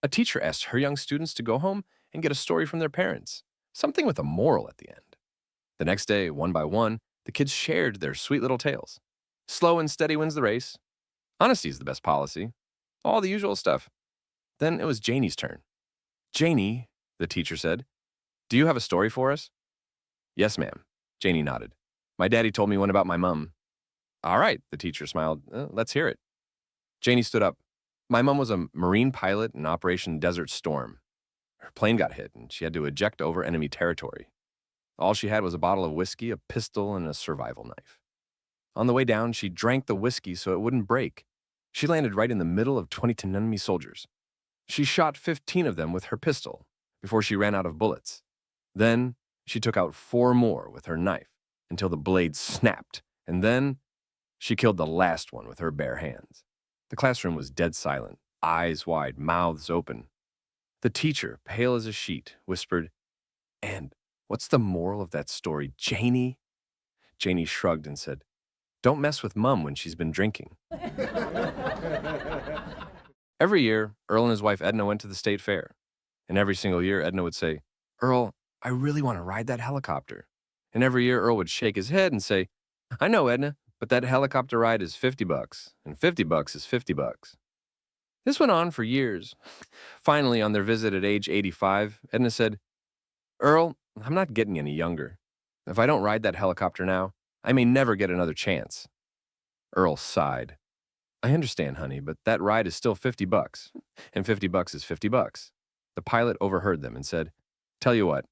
A teacher asked her young students to go home and get a story from their parents, something with a moral at the end. The next day, one by one, the kids shared their sweet little tales. Slow and steady wins the race. Honesty is the best policy. All the usual stuff. Then it was Janie's turn. Janie, the teacher said, do you have a story for us? Yes, ma'am. Janie nodded. My daddy told me one about my mum. All right, the teacher smiled. Let's hear it. Janie stood up. My mum was a Marine pilot in Operation Desert Storm. Her plane got hit, and she had to eject over enemy territory. All she had was a bottle of whiskey, a pistol, and a survival knife. On the way down, she drank the whiskey so it wouldn't break. She landed right in the middle of 20 enemy soldiers. She shot 15 of them with her pistol before she ran out of bullets. Then she took out 4 more with her knife until the blade snapped, and then she killed the last one with her bare hands. The classroom was dead silent, eyes wide, mouths open. The teacher, pale as a sheet, whispered, "And what's the moral of that story, Janie?" Janie shrugged and said, "Don't mess with Mum when she's been drinking." Every year, Earl and his wife Edna went to the state fair. And every single year, Edna would say, "Earl, I really want to ride that helicopter." And every year, Earl would shake his head and say, "I know, Edna, but that helicopter ride is $50, and $50 is $50. This went on for years. Finally, on their visit at age 85, Edna said, "Earl, I'm not getting any younger. If I don't ride that helicopter now, I may never get another chance." Earl sighed. "I understand, honey, but that ride is still $50, and $50 is $50. The pilot overheard them and said, "Tell you what,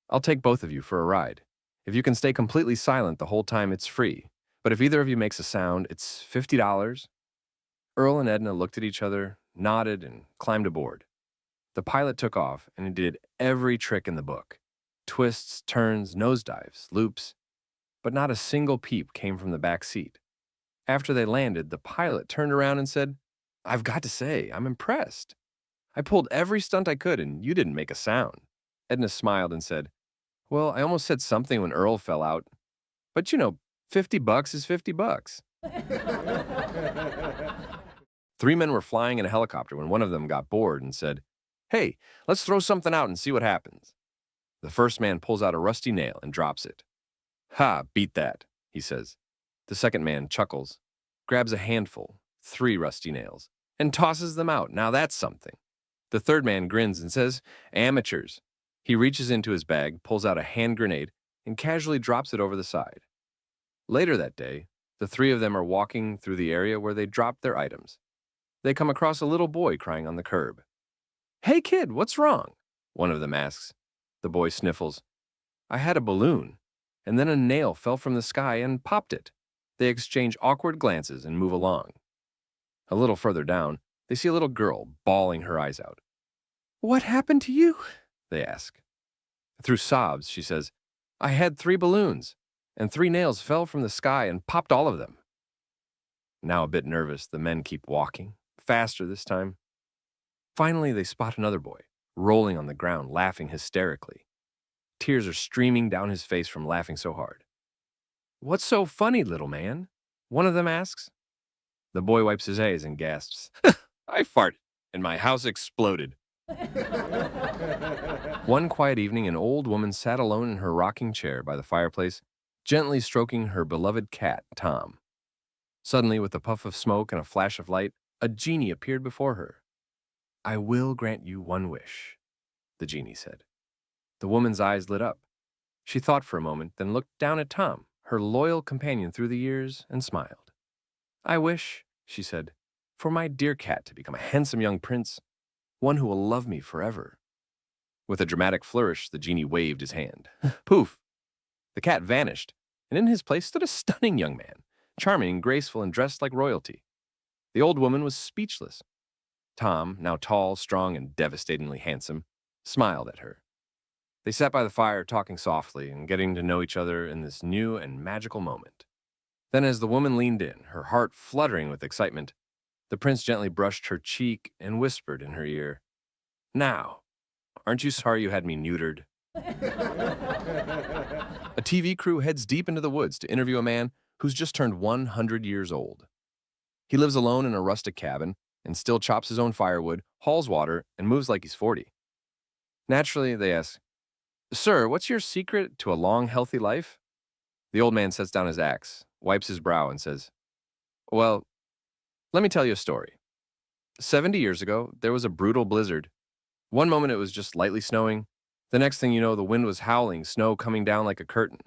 I'll take both of you for a ride. If you can stay completely silent the whole time, it's free. But if either of you makes a sound, it's $50. Earl and Edna looked at each other, nodded, and climbed aboard. The pilot took off, and he did every trick in the book. Twists, turns, nosedives, loops. But not a single peep came from the back seat. After they landed, the pilot turned around and said, "I've got to say, I'm impressed. I pulled every stunt I could, and you didn't make a sound." Edna smiled and said, "Well, I almost said something when Earl fell out. But you know, $50 is $50. 3 men were flying in a helicopter when one of them got bored and said, "Hey, let's throw something out and see what happens." The first man pulls out a rusty nail and drops it. "Ha, beat that," he says. The second man chuckles, grabs a handful, 3 rusty nails, and tosses them out. Now that's something. The third man grins and says, "Amateurs." He reaches into his bag, pulls out a hand grenade, and casually drops it over the side. Later that day, the 3 of them are walking through the area where they dropped their items. They come across a little boy crying on the curb. "Hey kid, what's wrong?" one of them asks. The boy sniffles. "I had a balloon, and then a nail fell from the sky and popped it." They exchange awkward glances and move along. A little further down, they see a little girl bawling her eyes out. "What happened to you?" they ask. Through sobs, she says, "I had 3 balloons, and 3 nails fell from the sky and popped all of them." Now a bit nervous, the men keep walking, faster this time. Finally, they spot another boy, rolling on the ground, laughing hysterically. Tears are streaming down his face from laughing so hard. "What's so funny, little man?" one of them asks. The boy wipes his eyes and gasps, "I farted, and my house exploded." One quiet evening, an old woman sat alone in her rocking chair by the fireplace, gently stroking her beloved cat, Tom. Suddenly, with a puff of smoke and a flash of light, a genie appeared before her. "I will grant you one wish," the genie said. The woman's eyes lit up. She thought for a moment, then looked down at Tom, her loyal companion through the years, and smiled. "I wish," she said, "for my dear cat to become a handsome young prince, one who will love me forever." With a dramatic flourish, the genie waved his hand. Poof! The cat vanished, and in his place stood a stunning young man, charming, graceful, and dressed like royalty. The old woman was speechless. Tom, now tall, strong, and devastatingly handsome, smiled at her. They sat by the fire, talking softly and getting to know each other in this new and magical moment. Then, as the woman leaned in, her heart fluttering with excitement, the prince gently brushed her cheek and whispered in her ear, "Now, aren't you sorry you had me neutered?" A TV crew heads deep into the woods to interview a man who's just turned 100 years old. He lives alone in a rustic cabin, and still chops his own firewood, hauls water, and moves like he's 40. Naturally, they ask, "Sir, what's your secret to a long, healthy life?" The old man sets down his axe, wipes his brow, and says, "Well, let me tell you a story. 70 years ago, there was a brutal blizzard. One moment it was just lightly snowing. The next thing you know, the wind was howling, snow coming down like a curtain.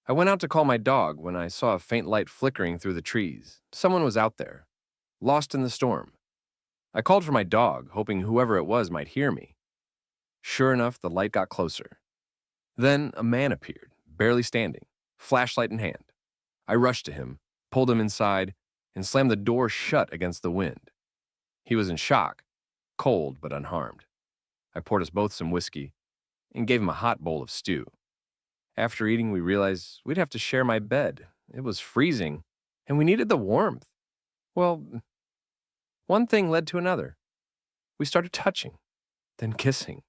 I went out to call my dog when I saw a faint light flickering through the trees. Someone was out there, lost in the storm. I called for my dog, hoping whoever it was might hear me. Sure enough, the light got closer. Then a man appeared, barely standing, flashlight in hand. I rushed to him, pulled him inside, and slammed the door shut against the wind. He was in shock, cold but unharmed. I poured us both some whiskey and gave him a hot bowl of stew. After eating, we realized we'd have to share my bed. It was freezing, and we needed the warmth. Well, one thing led to another. We started touching, then kissing,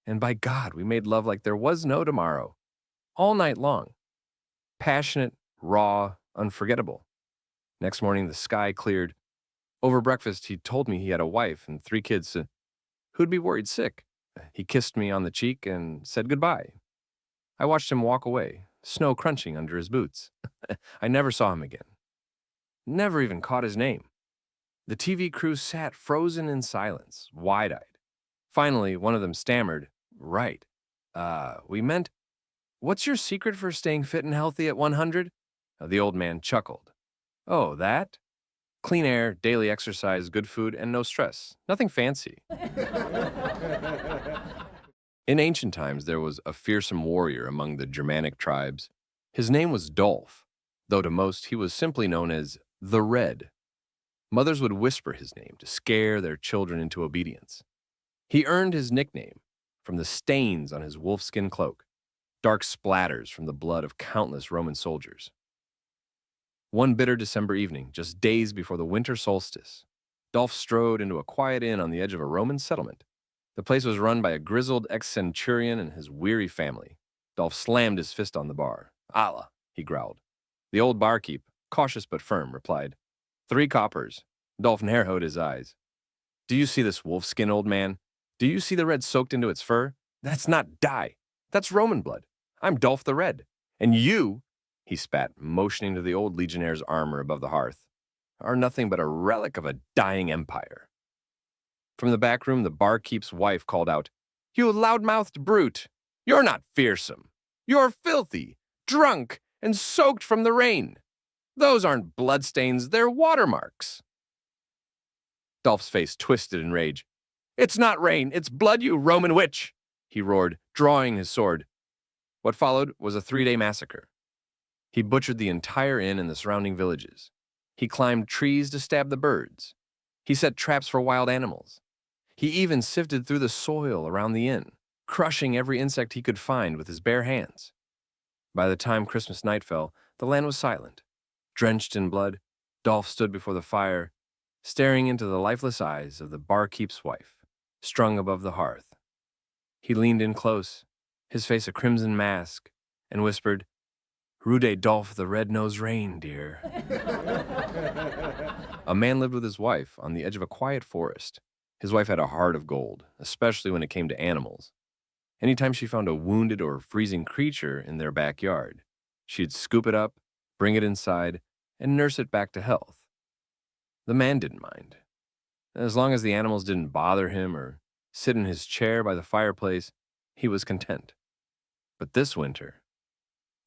and by God, we made love like there was no tomorrow, all night long. Passionate, raw, unforgettable. Next morning, the sky cleared. Over breakfast, he told me he had a wife and 3 kids who'd be worried sick. He kissed me on the cheek and said goodbye. I watched him walk away, snow crunching under his boots. I never saw him again. Never even caught his name. The TV crew sat frozen in silence, wide-eyed. Finally, one of them stammered, "Right. We meant, what's your secret for staying fit and healthy at 100? The old man chuckled. "Oh, that? Clean air, daily exercise, good food, and no stress. Nothing fancy." In ancient times, there was a fearsome warrior among the Germanic tribes. His name was Dolph, though to most he was simply known as the Red. Mothers would whisper his name to scare their children into obedience. He earned his nickname from the stains on his wolfskin cloak, dark splatters from the blood of countless Roman soldiers. One bitter December evening, just days before the winter solstice, Dolph strode into a quiet inn on the edge of a Roman settlement. The place was run by a grizzled ex-centurion and his weary family. Dolph slammed his fist on the bar. "Allah," he growled. The old barkeep, cautious but firm, replied, "3 coppers." Dolph narrowed his eyes. "Do you see this wolfskin, old man? Do you see the red soaked into its fur? That's not dye. That's Roman blood. I'm Dolph the Red. And you," he spat, motioning to the old legionnaire's armor above the hearth, "are nothing but a relic of a dying empire." From the back room, the barkeep's wife called out, "You loud-mouthed brute! You're not fearsome. You're filthy, drunk, and soaked from the rain. Those aren't bloodstains, they're watermarks." Dolph's face twisted in rage. "It's not rain, it's blood, you Roman witch!" he roared, drawing his sword. What followed was a 3-day massacre. He butchered the entire inn and the surrounding villages. He climbed trees to stab the birds. He set traps for wild animals. He even sifted through the soil around the inn, crushing every insect he could find with his bare hands. By the time Christmas night fell, the land was silent. Drenched in blood, Dolph stood before the fire, staring into the lifeless eyes of the barkeep's wife, strung above the hearth. He leaned in close, his face a crimson mask, and whispered, "Rude Dolph the Red-Nosed Reindeer." A man lived with his wife on the edge of a quiet forest. His wife had a heart of gold, especially when it came to animals. Anytime she found a wounded or freezing creature in their backyard, she'd scoop it up, bring it inside, and nurse it back to health. The man didn't mind. As long as the animals didn't bother him or sit in his chair by the fireplace, he was content. But this winter,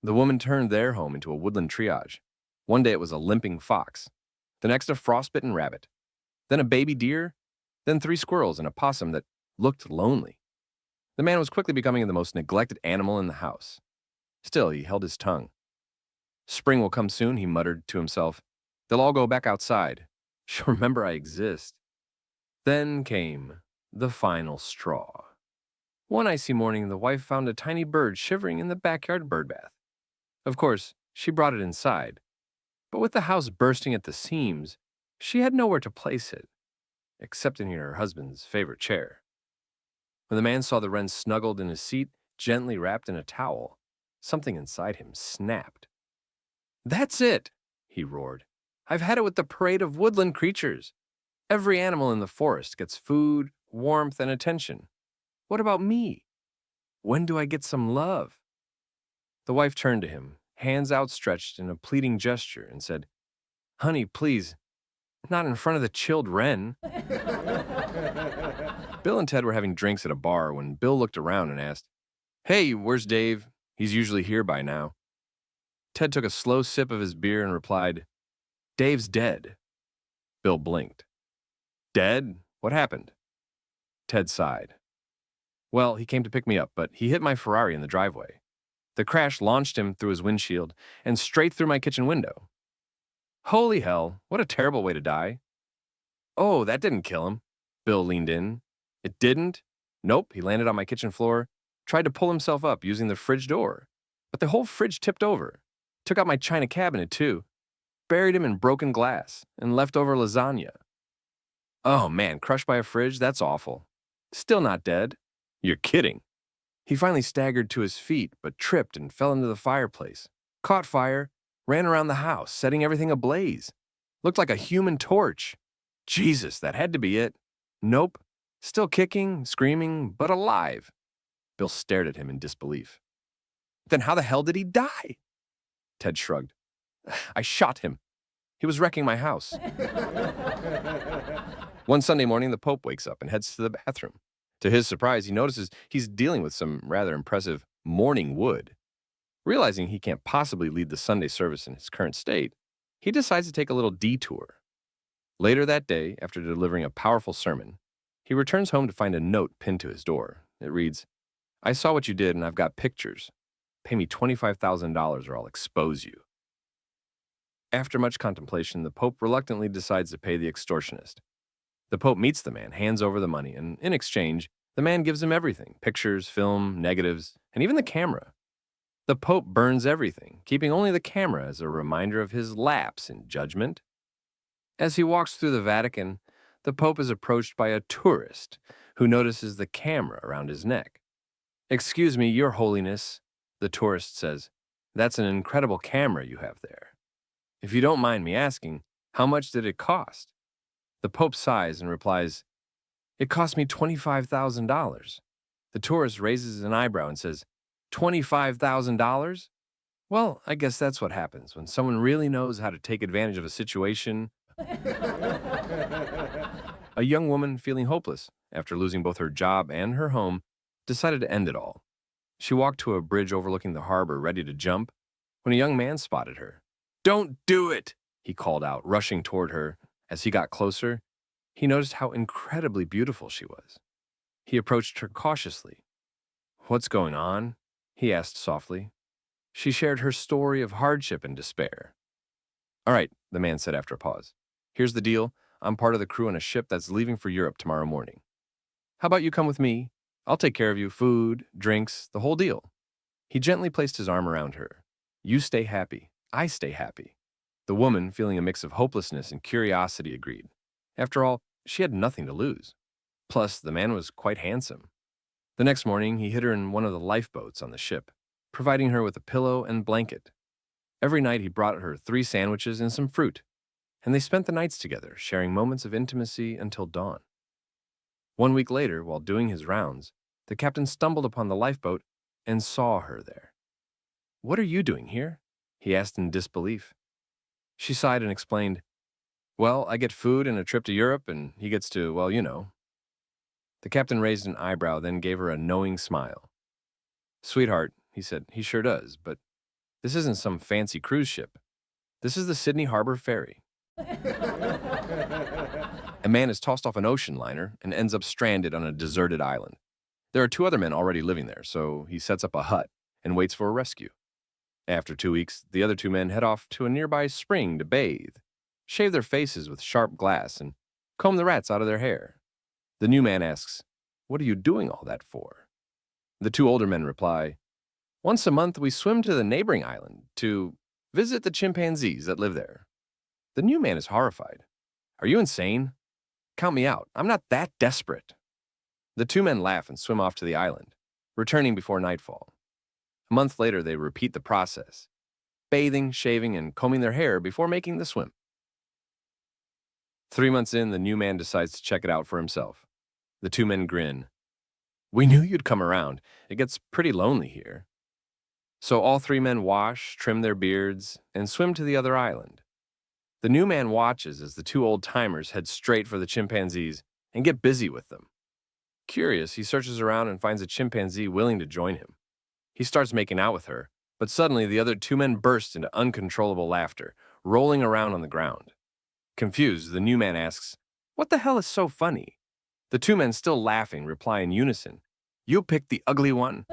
the woman turned their home into a woodland triage. One day it was a limping fox, the next a frostbitten rabbit, then a baby deer, then 3 squirrels and a possum that looked lonely. The man was quickly becoming the most neglected animal in the house. Still, he held his tongue. "Spring will come soon," he muttered to himself. "They'll all go back outside. She'll remember I exist." Then came the final straw. One icy morning, the wife found a tiny bird shivering in the backyard birdbath. Of course, she brought it inside, but with the house bursting at the seams, she had nowhere to place it, except in her husband's favorite chair. When the man saw the wren snuggled in his seat, gently wrapped in a towel, something inside him snapped. "That's it," he roared. "I've had it with the parade of woodland creatures. Every animal in the forest gets food, warmth, and attention. What about me? When do I get some love? The wife turned to him, hands outstretched in a pleading gesture, and said, Honey, please, not in front of the Chilled Ren. Bill and Ted were having drinks at a bar when Bill looked around and asked, Hey, where's Dave? He's usually here by now. Ted took a slow sip of his beer and replied, Dave's dead. Bill blinked. Dead? What happened? Ted sighed. Well, he came to pick me up, but he hit my Ferrari in the driveway. The crash launched him through his windshield and straight through my kitchen window. Holy hell, what a terrible way to die. Oh, that didn't kill him. Bill leaned in. It didn't? Nope, he landed on my kitchen floor, tried to pull himself up using the fridge door. But the whole fridge tipped over. Took out my china cabinet, too. Buried him in broken glass and leftover lasagna. Oh man, crushed by a fridge? That's awful. Still not dead. You're kidding. He finally staggered to his feet, but tripped and fell into the fireplace. Caught fire, ran around the house, setting everything ablaze. Looked like a human torch. Jesus, that had to be it. Nope. Still kicking, screaming, but alive. Bill stared at him in disbelief. Then how the hell did he die? Ted shrugged. I shot him. He was wrecking my house. One Sunday morning, the Pope wakes up and heads to the bathroom. To his surprise, he notices he's dealing with some rather impressive morning wood. Realizing he can't possibly lead the Sunday service in his current state, he decides to take a little detour. Later that day, after delivering a powerful sermon, he returns home to find a note pinned to his door. It reads, I saw what you did and I've got pictures. Pay me $25,000 or I'll expose you. After much contemplation, the Pope reluctantly decides to pay the extortionist. The Pope meets the man, hands over the money, and in exchange, the man gives him everything, pictures, film, negatives, and even the camera. The Pope burns everything, keeping only the camera as a reminder of his lapse in judgment. As he walks through the Vatican, the Pope is approached by a tourist who notices the camera around his neck. Excuse me, Your Holiness, the tourist says, that's an incredible camera you have there. If you don't mind me asking, how much did it cost? The Pope sighs and replies, It cost me $25,000. The tourist raises an eyebrow and says, $25,000? Well, I guess that's what happens when someone really knows how to take advantage of a situation. A young woman feeling hopeless after losing both her job and her home decided to end it all. She walked to a bridge overlooking the harbor ready to jump when a young man spotted her. Don't do it, he called out, rushing toward her. As he got closer, he noticed how incredibly beautiful she was. He approached her cautiously. What's going on? He asked softly. She shared her story of hardship and despair. All right, the man said after a pause. Here's the deal. I'm part of the crew on a ship that's leaving for Europe tomorrow morning. How about you come with me? I'll take care of you, food, drinks, the whole deal. He gently placed his arm around her. You stay happy. I stay happy. The woman, feeling a mix of hopelessness and curiosity, agreed. After all, she had nothing to lose. Plus, the man was quite handsome. The next morning, he hid her in one of the lifeboats on the ship, providing her with a pillow and blanket. Every night, he brought her 3 sandwiches and some fruit, and they spent the nights together, sharing moments of intimacy until dawn. 1 week later, while doing his rounds, the captain stumbled upon the lifeboat and saw her there. What are you doing here? He asked in disbelief. She sighed and explained, Well, I get food and a trip to Europe, and he gets to, well, you know. The captain raised an eyebrow, then gave her a knowing smile. Sweetheart, he said, he sure does, but this isn't some fancy cruise ship. This is the Sydney Harbor Ferry. A man is tossed off an ocean liner and ends up stranded on a deserted island. There are 2 other men already living there, so he sets up a hut and waits for a rescue. After 2 weeks, the other 2 men head off to a nearby spring to bathe, shave their faces with sharp glass, and comb the rats out of their hair. The new man asks, What are you doing all that for? The 2 older men reply, Once a month we swim to the neighboring island to visit the chimpanzees that live there. The new man is horrified. Are you insane? Count me out. I'm not that desperate. The 2 men laugh and swim off to the island, returning before nightfall. A month later, they repeat the process, bathing, shaving, and combing their hair before making the swim. 3 months in, the new man decides to check it out for himself. The two men grin. We knew you'd come around. It gets pretty lonely here. So all three men wash, trim their beards, and swim to the other island. The new man watches as the two old-timers head straight for the chimpanzees and get busy with them. Curious, he searches around and finds a chimpanzee willing to join him. He starts making out with her, but suddenly the other two men burst into uncontrollable laughter, rolling around on the ground. Confused, the new man asks, "What the hell is so funny?" The two men, still laughing, reply in unison, "You picked the ugly one."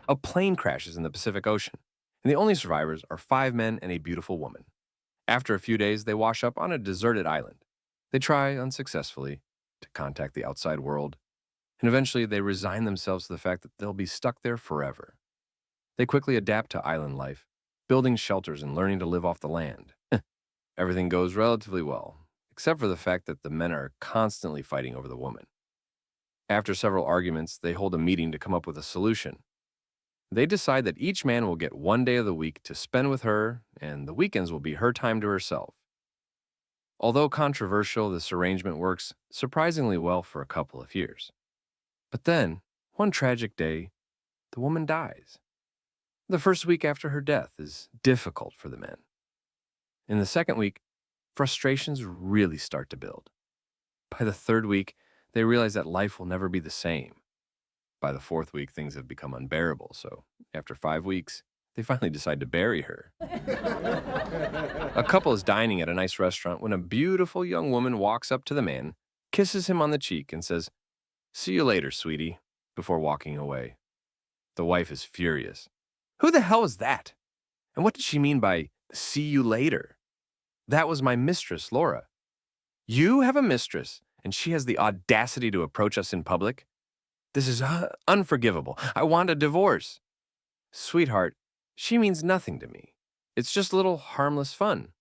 A plane crashes in the Pacific Ocean, and the only survivors are 5 men and a beautiful woman. After a few days, they wash up on a deserted island. They try, unsuccessfully, to contact the outside world, and eventually they resign themselves to the fact that they'll be stuck there forever. They quickly adapt to island life, building shelters and learning to live off the land. Everything goes relatively well, except for the fact that the men are constantly fighting over the woman. After several arguments, they hold a meeting to come up with a solution. They decide that each man will get 1 day of the week to spend with her, and the weekends will be her time to herself. Although controversial, this arrangement works surprisingly well for a couple of years. But then, one tragic day, the woman dies. The first week after her death is difficult for the men. In the second week, frustrations really start to build. By the third week, they realize that life will never be the same. By the fourth week, things have become unbearable, so after 5 weeks, they finally decide to bury her. A couple is dining at a nice restaurant when a beautiful young woman walks up to the man, kisses him on the cheek, and says, "See you later, sweetie," before walking away. The wife is furious. Who the hell is that? And what did she mean by "see you later"? That was my mistress, Laura. You have a mistress, and she has the audacity to approach us in public? This is unforgivable. I want a divorce. Sweetheart, she means nothing to me. It's just a little harmless fun.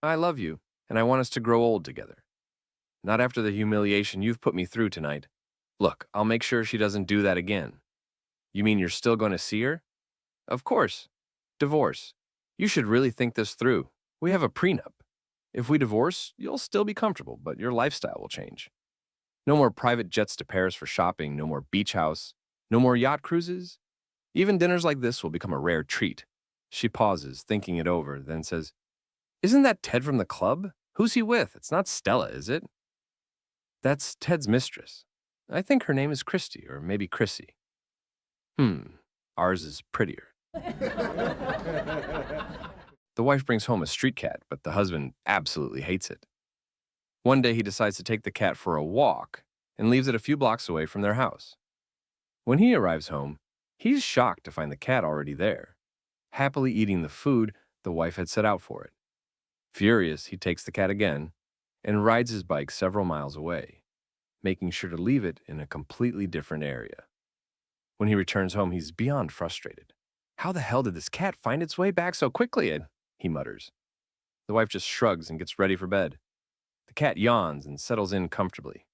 I love you, and I want us to grow old together. Not after the humiliation you've put me through tonight. Look, I'll make sure she doesn't do that again. You mean you're still going to see her? Of course. Divorce. You should really think this through. We have a prenup. If we divorce, you'll still be comfortable, but your lifestyle will change. No more private jets to Paris for shopping, no more beach house, no more yacht cruises. Even dinners like this will become a rare treat. She pauses, thinking it over, then says, Isn't that Ted from the club? Who's he with? It's not Stella, is it? That's Ted's mistress. I think her name is Christy, or maybe Chrissy. Ours is prettier. The wife brings home a street cat, but the husband absolutely hates it. One day he decides to take the cat for a walk and leaves it a few blocks away from their house. When he arrives home, he's shocked to find the cat already there, happily eating the food the wife had set out for it. Furious, he takes the cat again and rides his bike several miles away, making sure to leave it in a completely different area. When he returns home, he's beyond frustrated. How the hell did this cat find its way back so quickly? He mutters. The wife just shrugs and gets ready for bed. The cat yawns and settles in comfortably.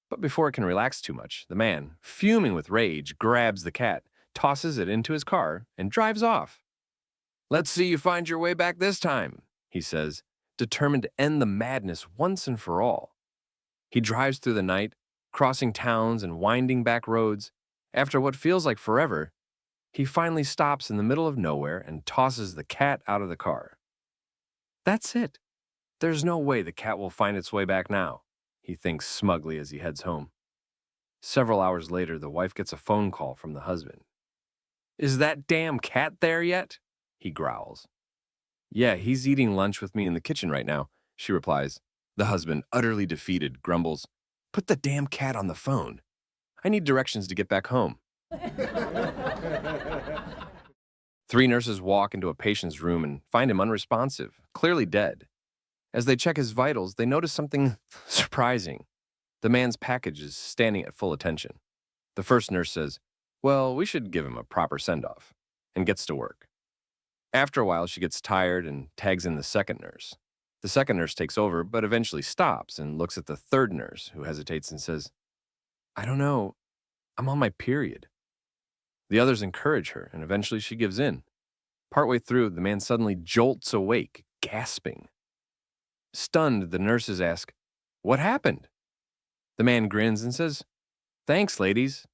But before it can relax too much, the man, fuming with rage, grabs the cat, tosses it into his car, and drives off. Let's see you find your way back this time, he says, determined to end the madness once and for all. He drives through the night, crossing towns and winding back roads. After what feels like forever, he finally stops in the middle of nowhere and tosses the cat out of the car. That's it. There's no way the cat will find its way back now, he thinks smugly as he heads home. Several hours later, the wife gets a phone call from the husband. Is that damn cat there yet? He growls. Yeah, he's eating lunch with me in the kitchen right now, she replies. The husband, utterly defeated, grumbles, Put the damn cat on the phone. I need directions to get back home. 3 nurses walk into a patient's room and find him unresponsive, clearly dead. As they check his vitals, they notice something surprising. The man's package is standing at full attention. The first nurse says, Well, we should give him a proper send-off, and gets to work. After a while, she gets tired and tags in the second nurse. The second nurse takes over, but eventually stops and looks at the third nurse, who hesitates and says, I don't know, I'm on my period. The others encourage her, and eventually she gives in. Partway through, the man suddenly jolts awake, gasping. Stunned, the nurses ask, "What happened?" The man grins and says, "Thanks, ladies.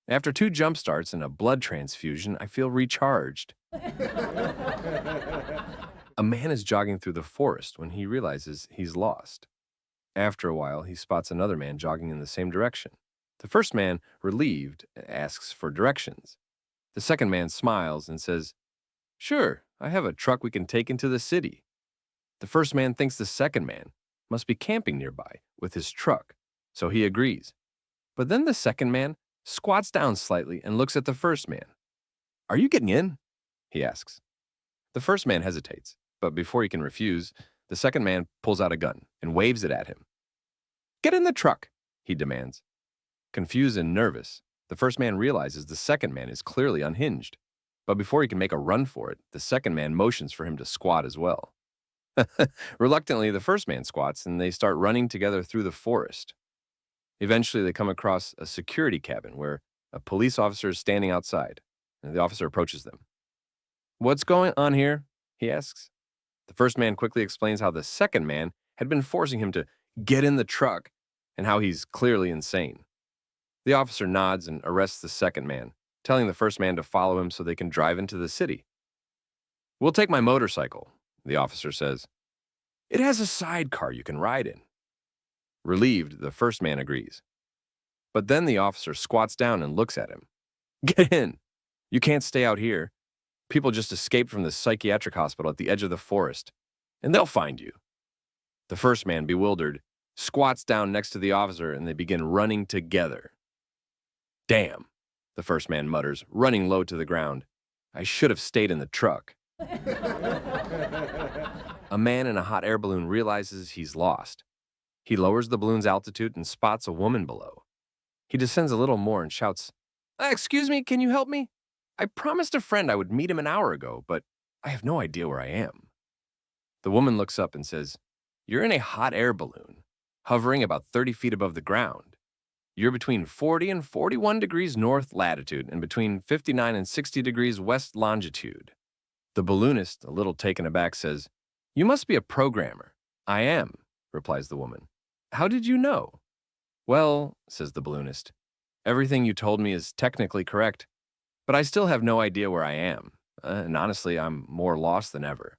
After 2 jump starts and a blood transfusion, I feel recharged." A man is jogging through the forest when he realizes he's lost. After a while, he spots another man jogging in the same direction. The first man, relieved, asks for directions. The second man smiles and says, "Sure, I have a truck we can take into the city." The first man thinks the second man must be camping nearby with his truck, so he agrees. But then the second man squats down slightly and looks at the first man. "Are you getting in?" he asks. The first man hesitates, but before he can refuse, the second man pulls out a gun and waves it at him. "Get in the truck," he demands. Confused and nervous, the first man realizes the second man is clearly unhinged. But before he can make a run for it, the second man motions for him to squat as well. Reluctantly, the first man squats and they start running together through the forest. Eventually, they come across a security cabin where a police officer is standing outside, and the officer approaches them. "What's going on here?" he asks. The first man quickly explains how the second man had been forcing him to get in the truck and how he's clearly insane. The officer nods and arrests the second man, telling the first man to follow him so they can drive into the city. "We'll take my motorcycle," the officer says. "It has a sidecar you can ride in." Relieved, the first man agrees. But then the officer squats down and looks at him. "Get in. You can't stay out here. People just escaped from the psychiatric hospital at the edge of the forest, and they'll find you." The first man, bewildered, squats down next to the officer and they begin running together. "Damn," the first man mutters, running low to the ground. "I should have stayed in the truck." A man in a hot air balloon realizes he's lost. He lowers the balloon's altitude and spots a woman below. He descends a little more and shouts, "Excuse me, can you help me? I promised a friend I would meet him an hour ago, but I have no idea where I am." The woman looks up and says, "You're in a hot air balloon, hovering about 30 feet above the ground. You're between 40 and 41 degrees north latitude and between 59 and 60 degrees west longitude." The balloonist, a little taken aback, says, "You must be a programmer." "I am," replies the woman. "How did you know?" "Well," says the balloonist, "everything you told me is technically correct, but I still have no idea where I am, and honestly, I'm more lost than ever.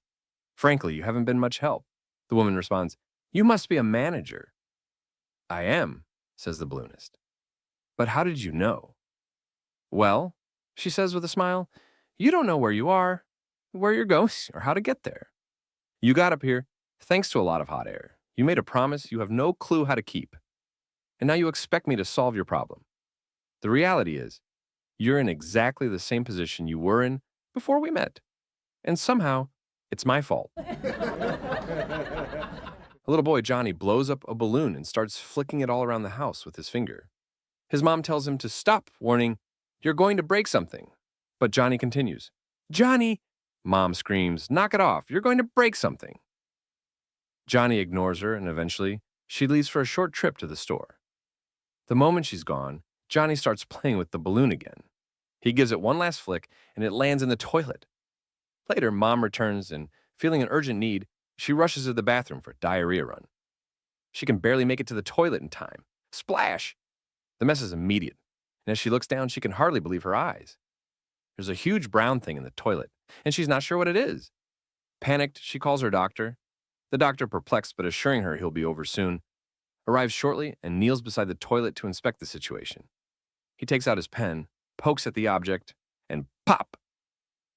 Frankly, you haven't been much help." The woman responds, "You must be a manager." "I am," says the balloonist. "But how did you know?" "Well," she says with a smile, "you don't know where you are, where you're going, or how to get there. You got up here thanks to a lot of hot air. You made a promise you have no clue how to keep. And now you expect me to solve your problem. The reality is, you're in exactly the same position you were in before we met. And somehow, it's my fault." A little boy, Johnny, blows up a balloon and starts flicking it all around the house with his finger. His mom tells him to stop, warning, "You're going to break something." But Johnny continues. "Johnny!" Mom screams, "Knock it off, you're going to break something." Johnny ignores her, and eventually, she leaves for a short trip to the store. The moment she's gone, Johnny starts playing with the balloon again. He gives it one last flick, and it lands in the toilet. Later, Mom returns, and feeling an urgent need, she rushes to the bathroom for a diarrhea run. She can barely make it to the toilet in time. Splash! The mess is immediate, and as she looks down, she can hardly believe her eyes. There's a huge brown thing in the toilet, and she's not sure what it is. Panicked, she calls her doctor. The doctor, perplexed but assuring her he'll be over soon, arrives shortly and kneels beside the toilet to inspect the situation. He takes out his pen, pokes at the object, and pop!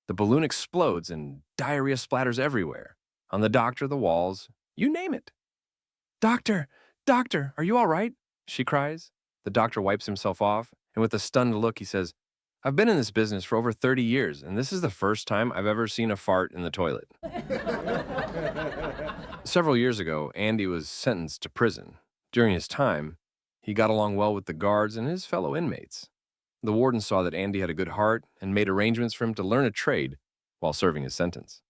The balloon explodes and diarrhea splatters everywhere. On the doctor, the walls, you name it. "Doctor, doctor, are you all right?" she cries. The doctor wipes himself off, and with a stunned look, he says, "I've been in this business for over 30 years, and this is the first time I've ever seen a fart in the toilet." Several years ago, Andy was sentenced to prison. During his time, he got along well with the guards and his fellow inmates. The warden saw that Andy had a good heart and made arrangements for him to learn a trade while serving his sentence.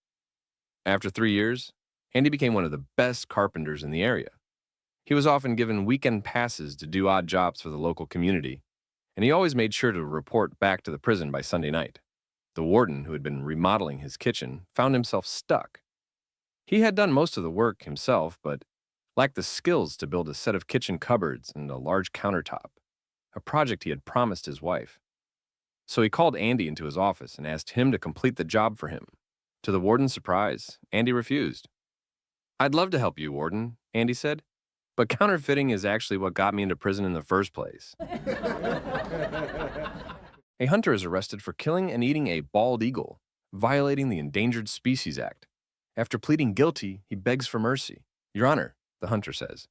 After 3 years, Andy became one of the best carpenters in the area. He was often given weekend passes to do odd jobs for the local community, and he always made sure to report back to the prison by Sunday night. The warden, who had been remodeling his kitchen, found himself stuck. He had done most of the work himself, but lacked the skills to build a set of kitchen cupboards and a large countertop, a project he had promised his wife. So he called Andy into his office and asked him to complete the job for him. To the warden's surprise, Andy refused. "I'd love to help you, Warden," Andy said, "but counterfeiting is actually what got me into prison in the first place." A hunter is arrested for killing and eating a bald eagle, violating the Endangered Species Act. After pleading guilty, he begs for mercy. "Your Honor," the hunter says,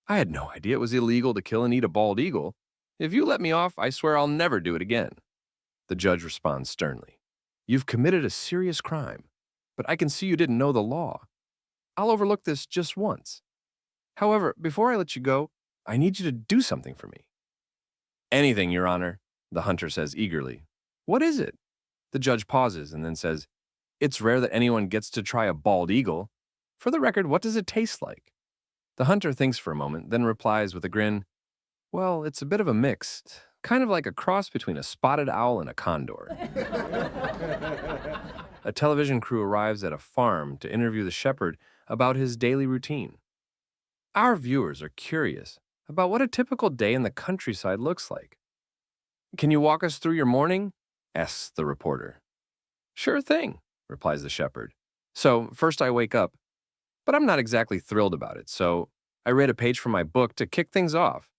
"I had no idea it was illegal to kill and eat a bald eagle. If you let me off, I swear I'll never do it again." The judge responds sternly, "You've committed a serious crime, but I can see you didn't know the law. I'll overlook this just once. However, before I let you go, I need you to do something for me." "Anything, Your Honor," the hunter says eagerly. "What is it?" The judge pauses and then says, "It's rare that anyone gets to try a bald eagle. For the record, what does it taste like?" The hunter thinks for a moment, then replies with a grin, "Well, it's a bit of a mix, kind of like a cross between a spotted owl and a condor." A television crew arrives at a farm to interview the shepherd about his daily routine. Our viewers are curious about what a typical day in the countryside looks like. "Can you walk us through your morning?" asks the reporter. "Sure thing," replies the shepherd. "So, first I wake up, but I'm not exactly thrilled about it, so I read a page from my book to kick things off.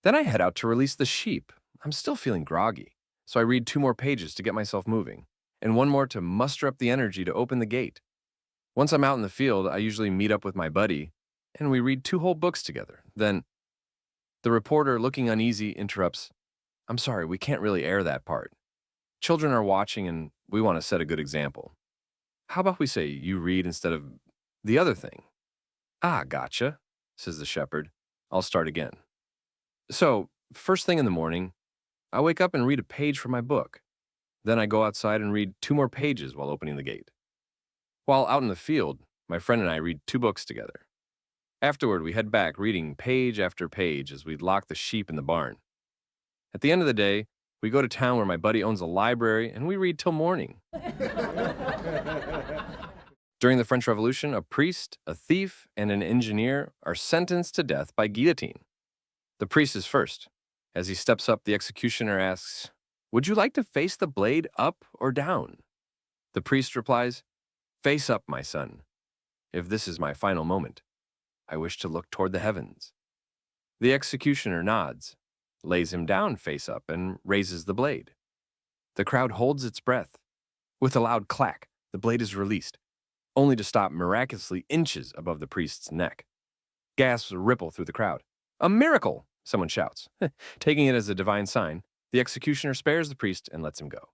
Then I head out to release the sheep. I'm still feeling groggy, so I read 2 more pages to get myself moving, and 1 more to muster up the energy to open the gate. Once I'm out in the field, I usually meet up with my buddy, and we read 2 whole books together. Then..." The reporter, looking uneasy, interrupts, "I'm sorry, we can't really air that part. Children are watching, and we want to set a good example. How about we say you read instead of the other thing?" "Ah, gotcha," says the shepherd. "I'll start again. So, first thing in the morning, I wake up and read a page from my book. Then I go outside and read 2 more pages while opening the gate. While out in the field, my friend and I read 2 books together. Afterward, we head back, reading page after page as we lock the sheep in the barn. At the end of the day, we go to town where my buddy owns a library and we read till morning." During the French Revolution, a priest, a thief, and an engineer are sentenced to death by guillotine. The priest is first. As he steps up, the executioner asks, "Would you like to face the blade up or down?" The priest replies, "Face up, my son. If this is my final moment, I wish to look toward the heavens." The executioner nods, lays him down face up, and raises the blade. The crowd holds its breath. With a loud clack, the blade is released, only to stop miraculously inches above the priest's neck. Gasps ripple through the crowd. "A miracle!" someone shouts. Taking it as a divine sign, the executioner spares the priest and lets him go.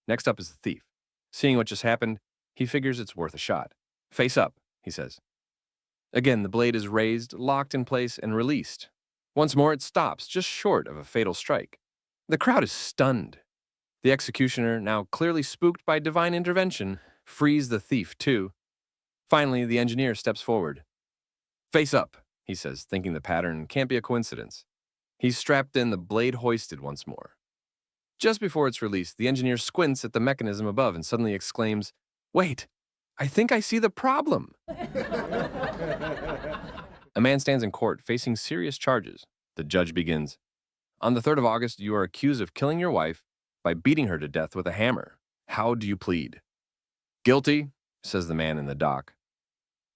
Next up is the thief. Seeing what just happened, he figures it's worth a shot. "Face up," he says. Again, the blade is raised, locked in place, and released. Once more, it stops, just short of a fatal strike. The crowd is stunned. The executioner, now clearly spooked by divine intervention, frees the thief too. Finally, the engineer steps forward. "Face up," he says, thinking the pattern can't be a coincidence. He's strapped in, the blade hoisted once more. Just before it's released, the engineer squints at the mechanism above and suddenly exclaims, "Wait, I think I see the problem." A man stands in court facing serious charges. The judge begins, "On the 3rd of August, you are accused of killing your wife by beating her to death with a hammer. How do you plead?" "Guilty," says the man in the dock.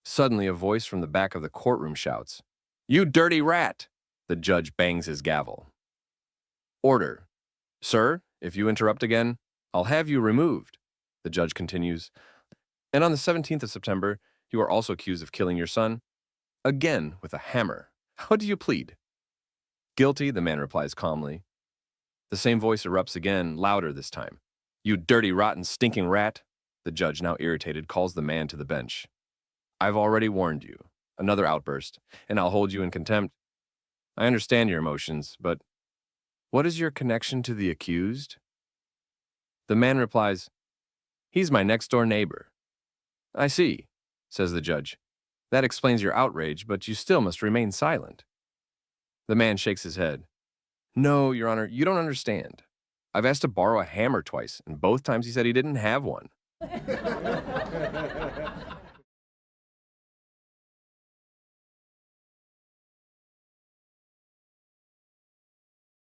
Suddenly, a voice from the back of the courtroom shouts, "You dirty rat!" The judge bangs his gavel. "Order. Sir, if you interrupt again, I'll have you removed," the judge continues. "And on the 17th of September, you are also accused of killing your son, again with a hammer. How do you plead?" "Guilty," the man replies calmly. The same voice erupts again, louder this time. "You dirty, rotten, stinking rat!" The judge, now irritated, calls the man to the bench. "I've already warned you." Another outburst, "And I'll hold you in contempt. I understand your emotions, but what is your connection to the accused?" The man replies, "He's my next-door neighbor." "I see," says the judge. "That explains your outrage, but you still must remain silent." The man shakes his head. "No, Your Honor, you don't understand. I've asked to borrow a hammer twice, and both times he said he didn't have one."